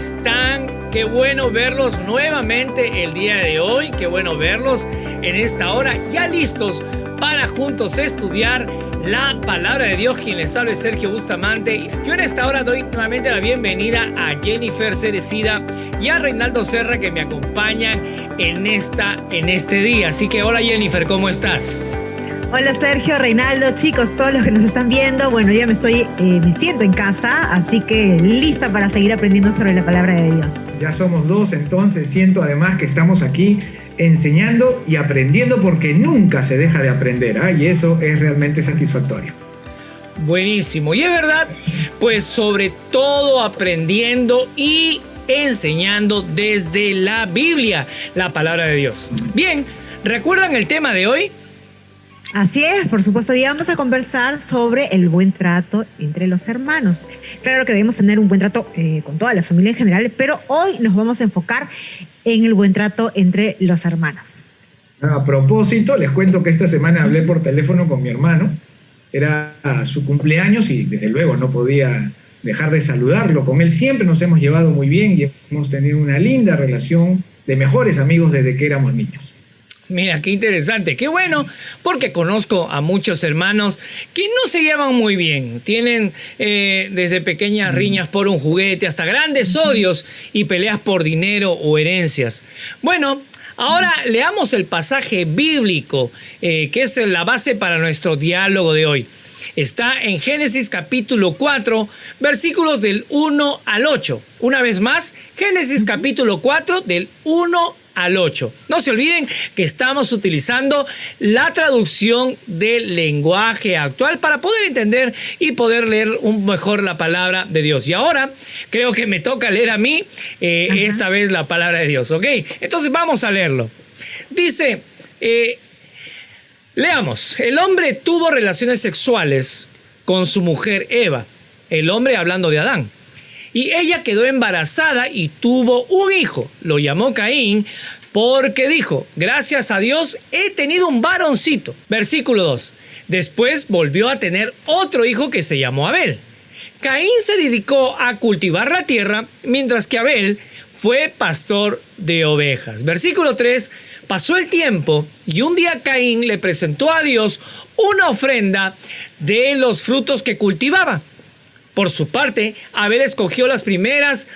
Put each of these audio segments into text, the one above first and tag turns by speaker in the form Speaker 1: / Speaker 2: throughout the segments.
Speaker 1: están? Qué bueno verlos nuevamente el día de hoy. Qué bueno verlos en esta hora, ya listos para juntos estudiar la palabra de Dios. Quien les habla es Sergio Bustamante. Yo en esta hora doy nuevamente la bienvenida a Jennifer Cerecida y a Reinaldo Serra, que me acompañan en este día. Así que hola Jennifer, ¿cómo estás?
Speaker 2: Hola Sergio, Reinaldo, chicos, todos los que nos están viendo. Bueno, ya me siento en casa, así que lista para seguir aprendiendo sobre la palabra de Dios.
Speaker 3: Ya somos dos, entonces siento además que estamos aquí enseñando y aprendiendo, porque nunca se deja de aprender, y eso es realmente satisfactorio.
Speaker 1: Buenísimo, y es verdad, pues sobre todo aprendiendo y enseñando desde la Biblia, la palabra de Dios. Bien, ¿recuerdan el tema de hoy?
Speaker 2: Así es, por supuesto, hoy vamos a conversar sobre el buen trato entre los hermanos. Claro que debemos tener un buen trato con toda la familia en general, pero hoy nos vamos a enfocar en el buen trato entre los hermanos.
Speaker 3: A propósito, les cuento que esta semana hablé por teléfono con mi hermano. Era su cumpleaños y desde luego no podía dejar de saludarlo. Con él siempre nos hemos llevado muy bien y hemos tenido una linda relación de mejores amigos desde que éramos niños.
Speaker 1: Mira, qué interesante, qué bueno, porque conozco a muchos hermanos que no se llevan muy bien. Tienen desde pequeñas riñas por un juguete hasta grandes odios y peleas por dinero o herencias. Bueno, ahora leamos el pasaje bíblico que es la base para nuestro diálogo de hoy. Está en Génesis capítulo 4, versículos del 1 al 8. Una vez más, Génesis capítulo 4 del 1 al 8. No se olviden que estamos utilizando la traducción del lenguaje actual para poder entender y poder leer mejor la palabra de Dios. Y ahora creo que me toca leer a mí esta vez la palabra de Dios, ¿ok? Entonces vamos a leerlo. Dice, leamos: el hombre tuvo relaciones sexuales con su mujer Eva, el hombre hablando de Adán. Y ella quedó embarazada y tuvo un hijo. Lo llamó Caín porque dijo: gracias a Dios he tenido un varoncito. Versículo 2. Después volvió a tener otro hijo que se llamó Abel. Caín se dedicó a cultivar la tierra, mientras que Abel fue pastor de ovejas. Versículo 3. Pasó el tiempo y un día Caín le presentó a Dios una ofrenda de los frutos que cultivaba. Por su parte, Abel escogió las primeras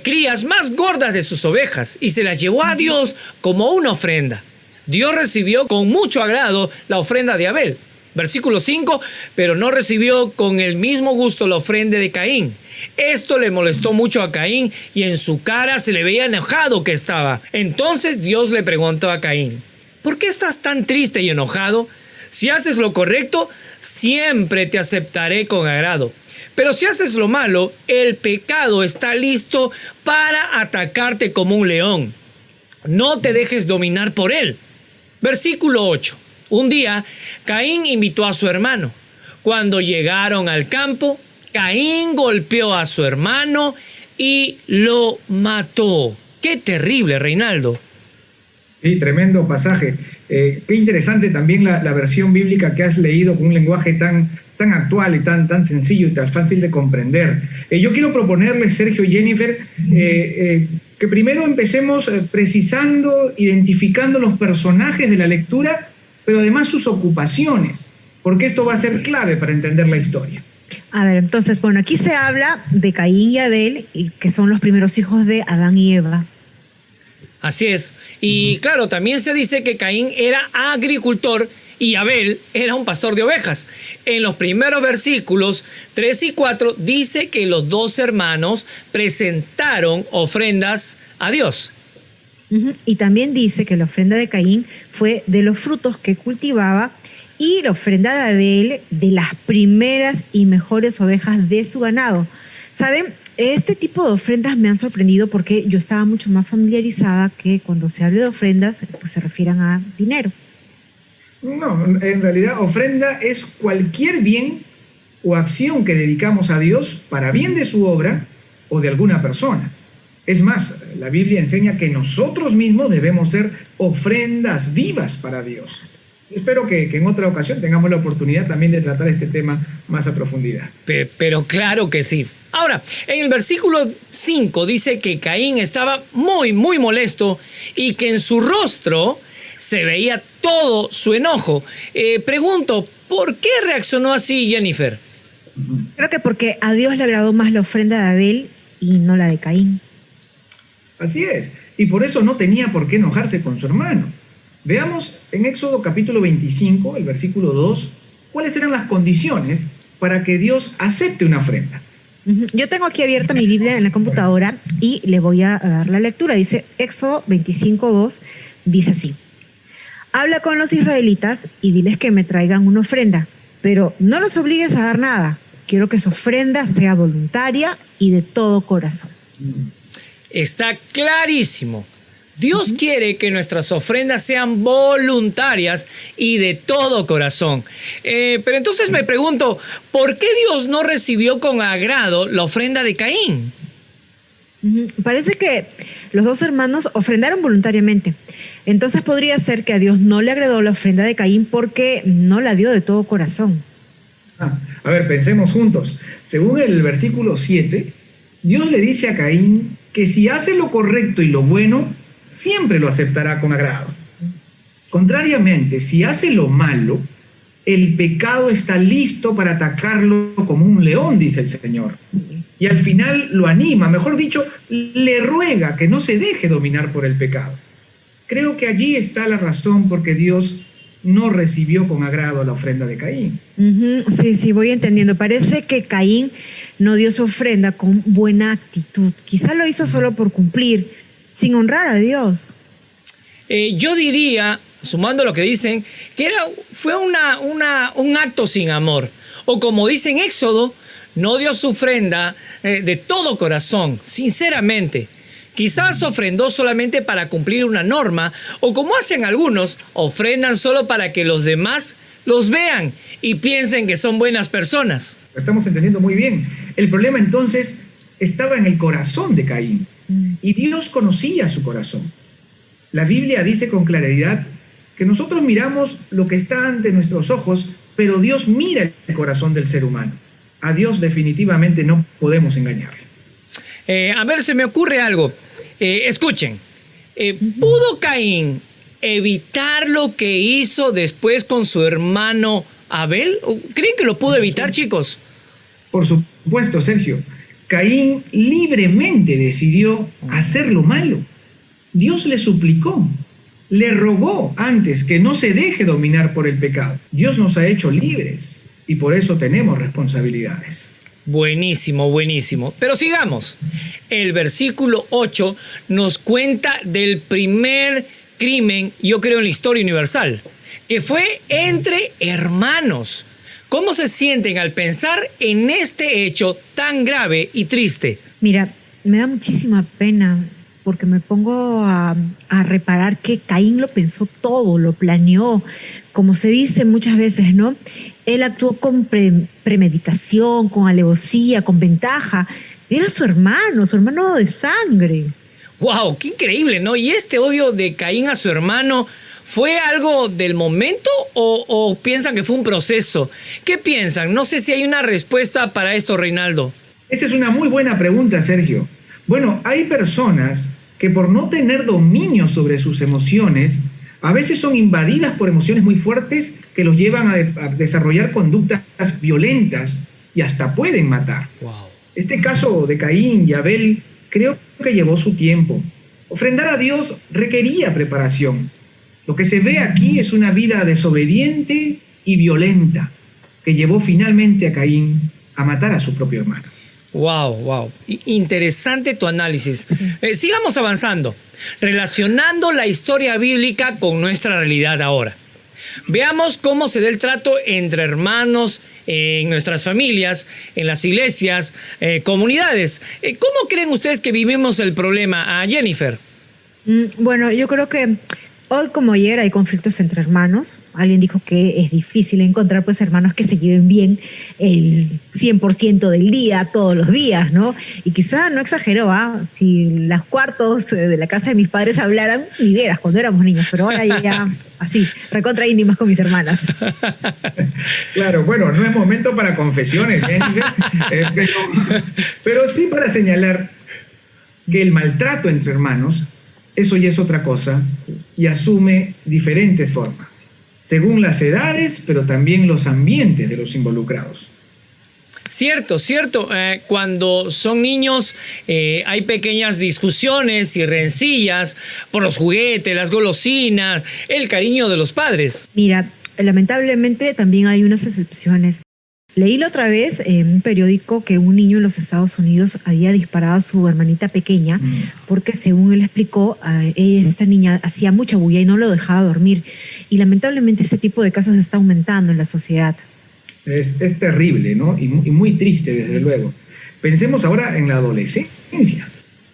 Speaker 1: crías más gordas de sus ovejas y se las llevó a Dios como una ofrenda. Dios recibió con mucho agrado la ofrenda de Abel. Versículo 5, pero no recibió con el mismo gusto la ofrenda de Caín. Esto le molestó mucho a Caín y en su cara se le veía enojado que estaba. Entonces Dios le preguntó a Caín: ¿por qué estás tan triste y enojado? Si haces lo correcto, siempre te aceptaré con agrado. Pero si haces lo malo, el pecado está listo para atacarte como un león. No te dejes dominar por él. Versículo 8. Un día, Caín invitó a su hermano. Cuando llegaron al campo, Caín golpeó a su hermano y lo mató. ¡Qué terrible, Reinaldo!
Speaker 3: Sí, tremendo pasaje. Qué interesante también la versión bíblica que has leído, con un lenguaje tan actual y tan sencillo y tan fácil de comprender. Yo quiero proponerles, Sergio y Jennifer, que primero empecemos precisando, identificando los personajes de la lectura, pero además sus ocupaciones, porque esto va a ser clave para entender la historia.
Speaker 2: A ver, entonces, bueno, aquí se habla de Caín y Abel, que son los primeros hijos de Adán y Eva.
Speaker 1: Así es. Y claro, también se dice que Caín era agricultor y Abel era un pastor de ovejas. En los primeros versículos 3 y 4 dice que los dos hermanos presentaron ofrendas a Dios.
Speaker 2: Y también dice que la ofrenda de Caín fue de los frutos que cultivaba y la ofrenda de Abel de las primeras y mejores ovejas de su ganado. ¿Saben? Este tipo de ofrendas me han sorprendido porque yo estaba mucho más familiarizada que cuando se habla de ofrendas, pues se refieran a dinero.
Speaker 3: No, en realidad ofrenda es cualquier bien o acción que dedicamos a Dios para bien de su obra o de alguna persona. Es más, la Biblia enseña que nosotros mismos debemos ser ofrendas vivas para Dios. Espero que en otra ocasión tengamos la oportunidad también de tratar este tema más a profundidad.
Speaker 1: Pero claro que sí. Ahora, en el versículo 5 dice que Caín estaba muy, muy molesto y que en su rostro se veía todo su enojo. Pregunto, ¿por qué reaccionó así, Jennifer?
Speaker 2: Creo que porque a Dios le agradó más la ofrenda de Abel y no la de Caín.
Speaker 3: Así es, y por eso no tenía por qué enojarse con su hermano. Veamos en Éxodo capítulo 25, el versículo 2, cuáles eran las condiciones para que Dios acepte una ofrenda.
Speaker 2: Yo tengo aquí abierta mi Biblia en la computadora y le voy a dar la lectura. Dice Éxodo 25:2, dice así: habla con los israelitas y diles que me traigan una ofrenda, pero no los obligues a dar nada. Quiero que su ofrenda sea voluntaria y de todo corazón.
Speaker 1: Está clarísimo. Dios quiere que nuestras ofrendas sean voluntarias y de todo corazón. Pero entonces me pregunto, ¿por qué Dios no recibió con agrado la ofrenda de Caín?
Speaker 2: Parece que los dos hermanos ofrendaron voluntariamente. Entonces podría ser que a Dios no le agradó la ofrenda de Caín porque no la dio de todo corazón.
Speaker 3: A ver, pensemos juntos. Según el versículo 7, Dios le dice a Caín que si hace lo correcto y lo bueno, siempre lo aceptará con agrado. Contrariamente, si hace lo malo, el pecado está listo para atacarlo como un león, dice el Señor. Y al final lo anima, mejor dicho, le ruega que no se deje dominar por el pecado. Creo que allí está la razón por qué Dios no recibió con agrado la ofrenda de Caín.
Speaker 2: Sí, voy entendiendo. Parece que Caín no dio su ofrenda con buena actitud. Quizá lo hizo solo por cumplir, sin honrar a Dios.
Speaker 1: Yo diría, sumando lo que dicen, que fue un acto sin amor. O como dice en Éxodo, no dio su ofrenda de todo corazón, sinceramente. Quizás ofrendó solamente para cumplir una norma, o como hacen algunos, ofrendan solo para que los demás los vean y piensen que son buenas personas.
Speaker 3: Lo estamos entendiendo muy bien. El problema entonces estaba en el corazón de Caín, y Dios conocía su corazón. La Biblia dice con claridad que nosotros miramos lo que está ante nuestros ojos, pero Dios mira el corazón del ser humano. A Dios definitivamente no podemos engañarle.
Speaker 1: A ver, se me ocurre algo. Escuchen, ¿pudo Caín evitar lo que hizo después con su hermano Abel? ¿Creen que lo pudo evitar, chicos?
Speaker 3: Por supuesto, Sergio. Caín libremente decidió hacer lo malo. Dios le suplicó, le rogó antes que no se deje dominar por el pecado. Dios nos ha hecho libres y por eso tenemos responsabilidades.
Speaker 1: Buenísimo, buenísimo. Pero sigamos. El versículo 8 nos cuenta del primer crimen, yo creo, en la historia universal, que fue entre hermanos. ¿Cómo se sienten al pensar en este hecho tan grave y triste?
Speaker 2: Mira, me da muchísima pena porque me pongo a reparar que Caín lo pensó todo, lo planeó. Como se dice muchas veces, ¿no? Él actuó con premeditación, con alevosía, con ventaja. Era su hermano de sangre.
Speaker 1: ¡Wow! ¡Qué increíble!, ¿no? ¿Y este odio de Caín a su hermano fue algo del momento o piensan que fue un proceso? ¿Qué piensan? No sé si hay una respuesta para esto, Reinaldo.
Speaker 3: Esa es una muy buena pregunta, Sergio. Bueno, hay personas que por no tener dominio sobre sus emociones, a veces son invadidas por emociones muy fuertes que los llevan a desarrollar conductas violentas y hasta pueden matar.
Speaker 1: Wow.
Speaker 3: Este caso de Caín y Abel creo que llevó su tiempo. Ofrendar a Dios requería preparación. Lo que se ve aquí es una vida desobediente y violenta que llevó finalmente a Caín a matar a su propio hermano.
Speaker 1: Wow. Interesante tu análisis. Sigamos avanzando, relacionando la historia bíblica con nuestra realidad ahora. Veamos cómo se da el trato entre hermanos en nuestras familias, en las iglesias, comunidades. ¿Cómo creen ustedes que vivimos el problema? A Jennifer.
Speaker 2: Bueno, yo creo que hoy como ayer hay conflictos entre hermanos. Alguien dijo que es difícil encontrar pues hermanos que se lleven bien el 100% del día, todos los días, ¿no? Y quizá no exageró, si los cuartos de la casa de mis padres hablaran, ni veras cuando éramos niños, pero ahora ya así, recontra íntimas con mis hermanas.
Speaker 3: Claro, bueno, no es momento para confesiones, Jennifer, pero sí para señalar que el maltrato entre hermanos, eso ya es otra cosa y asume diferentes formas, según las edades, pero también los ambientes de los involucrados.
Speaker 1: Cierto. Cuando son niños hay pequeñas discusiones y rencillas por los juguetes, las golosinas, el cariño de los padres.
Speaker 2: Mira, lamentablemente también hay unas excepciones. Leí la otra vez en un periódico que un niño en los Estados Unidos había disparado a su hermanita pequeña porque, según él explicó, esta niña hacía mucha bulla y no lo dejaba dormir. Y lamentablemente ese tipo de casos está aumentando en la sociedad.
Speaker 3: Es terrible, ¿no? Y muy triste, desde luego. Pensemos ahora en la adolescencia.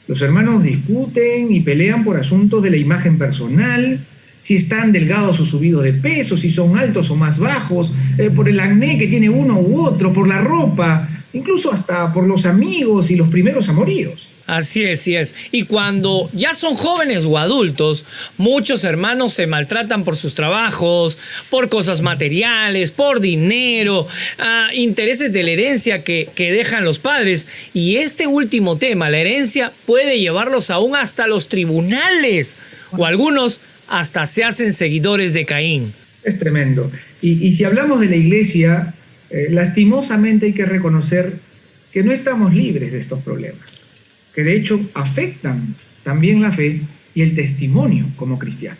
Speaker 3: Los hermanos discuten y pelean por asuntos de la imagen personal, si están delgados o subidos de peso, si son altos o más bajos, por el acné que tiene uno u otro, por la ropa, incluso hasta por los amigos y los primeros amoríos.
Speaker 1: Así es. Y cuando ya son jóvenes o adultos, muchos hermanos se maltratan por sus trabajos, por cosas materiales, por dinero, intereses de la herencia que dejan los padres. Y este último tema, la herencia, puede llevarlos aún hasta los tribunales. O algunos hasta se hacen seguidores de Caín.
Speaker 3: Es tremendo. Y si hablamos de la iglesia, lastimosamente hay que reconocer que no estamos libres de estos problemas, que de hecho afectan también la fe y el testimonio como cristianos.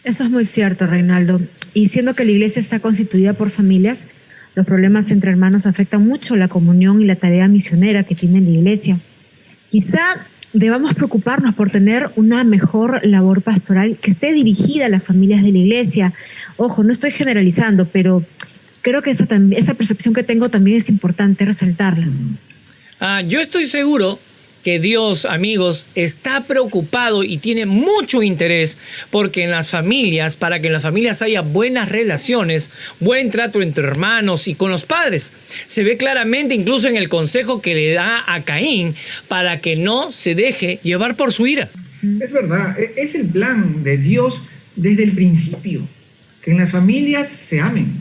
Speaker 2: Eso es muy cierto, Reinaldo. Y siendo que la iglesia está constituida por familias, los problemas entre hermanos afectan mucho la comunión y la tarea misionera que tiene la iglesia. Quizá debamos preocuparnos por tener una mejor labor pastoral que esté dirigida a las familias de la iglesia. Ojo, no estoy generalizando, pero creo que esa percepción que tengo también es importante resaltarla.
Speaker 1: Yo estoy seguro que Dios, amigos, está preocupado y tiene mucho interés para que en las familias haya buenas relaciones, buen trato entre hermanos y con los padres. Se ve claramente incluso en el consejo que le da a Caín para que no se deje llevar por su ira.
Speaker 3: Es verdad, es el plan de Dios desde el principio, que en las familias se amen,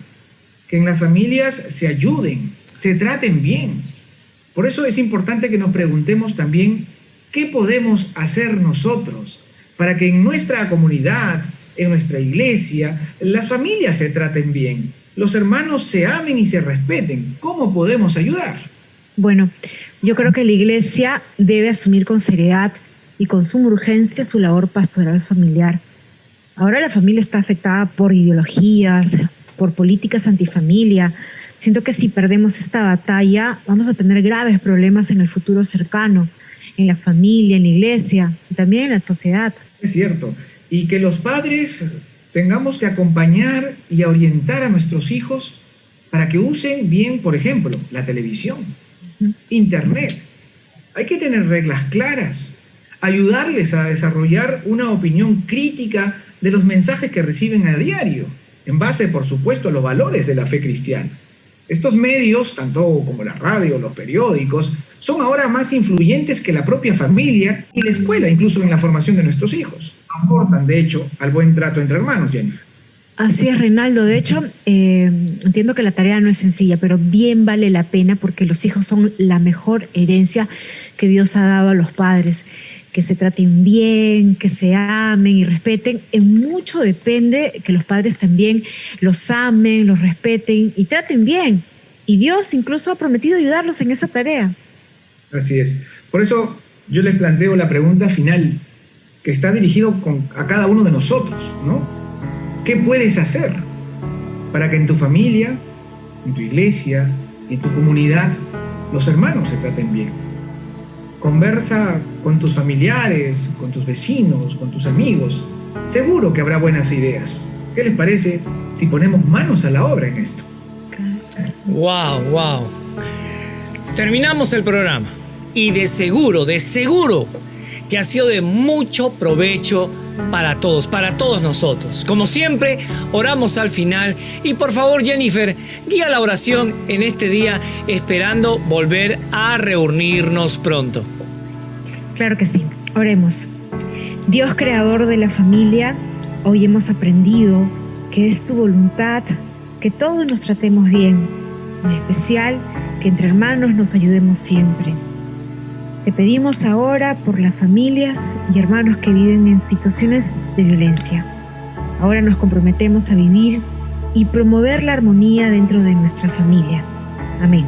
Speaker 3: que en las familias se ayuden, se traten bien. Por eso es importante que nos preguntemos también qué podemos hacer nosotros para que en nuestra comunidad, en nuestra iglesia, las familias se traten bien, los hermanos se amen y se respeten. ¿Cómo podemos ayudar?
Speaker 2: Bueno, yo creo que la iglesia debe asumir con seriedad y con suma urgencia su labor pastoral familiar. Ahora la familia está afectada por ideologías, por políticas antifamilia. Siento que si perdemos esta batalla vamos a tener graves problemas en el futuro cercano, en la familia, en la iglesia y también en la sociedad.
Speaker 3: Es cierto, y que los padres tengamos que acompañar y orientar a nuestros hijos para que usen bien, por ejemplo, la televisión, internet. Hay que tener reglas claras, ayudarles a desarrollar una opinión crítica de los mensajes que reciben a diario, en base, por supuesto, a los valores de la fe cristiana. Estos medios, tanto como la radio, los periódicos, son ahora más influyentes que la propia familia y la escuela, incluso en la formación de nuestros hijos. Aportan, de hecho, al buen trato entre hermanos, Jennifer.
Speaker 2: Así es, Reinaldo. De hecho, entiendo que la tarea no es sencilla, pero bien vale la pena porque los hijos son la mejor herencia que Dios ha dado a los padres. Que se traten bien, que se amen y respeten. En mucho depende que los padres también los amen, los respeten y traten bien. Y Dios incluso ha prometido ayudarlos en esa tarea.
Speaker 3: Así es. Por eso yo les planteo la pregunta final, que está dirigido a cada uno de nosotros, ¿no? ¿Qué puedes hacer para que en tu familia, en tu iglesia, en tu comunidad, los hermanos se traten bien? Conversa con tus familiares, con tus vecinos, con tus amigos. Seguro que habrá buenas ideas. ¿Qué les parece si ponemos manos a la obra en esto?
Speaker 1: Wow. Terminamos el programa. Y de seguro que ha sido de mucho provecho para todos nosotros. Como siempre, oramos al final. Y por favor, Jennifer, guía la oración en este día, esperando volver a reunirnos pronto.
Speaker 2: Claro que sí. Oremos. Dios creador de la familia, Hoy hemos aprendido que es tu voluntad que todos nos tratemos bien, en especial que entre hermanos nos ayudemos siempre. Te pedimos ahora por las familias y hermanos que viven en situaciones de violencia. Ahora nos comprometemos a vivir y promover la armonía dentro de nuestra familia. Amén.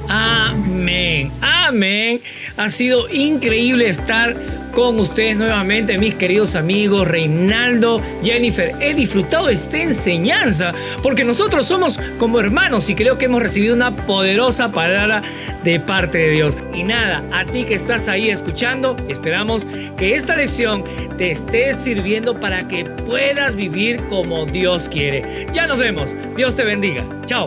Speaker 1: Amén, amén. Ha sido increíble estar con ustedes nuevamente, mis queridos amigos Reinaldo, Jennifer. He disfrutado esta enseñanza porque nosotros somos como hermanos y creo que hemos recibido una poderosa palabra de parte de Dios. Y nada, a ti que estás ahí escuchando, esperamos que esta lección te esté sirviendo para que puedas vivir como Dios quiere. Ya nos vemos. Dios te bendiga. Chao.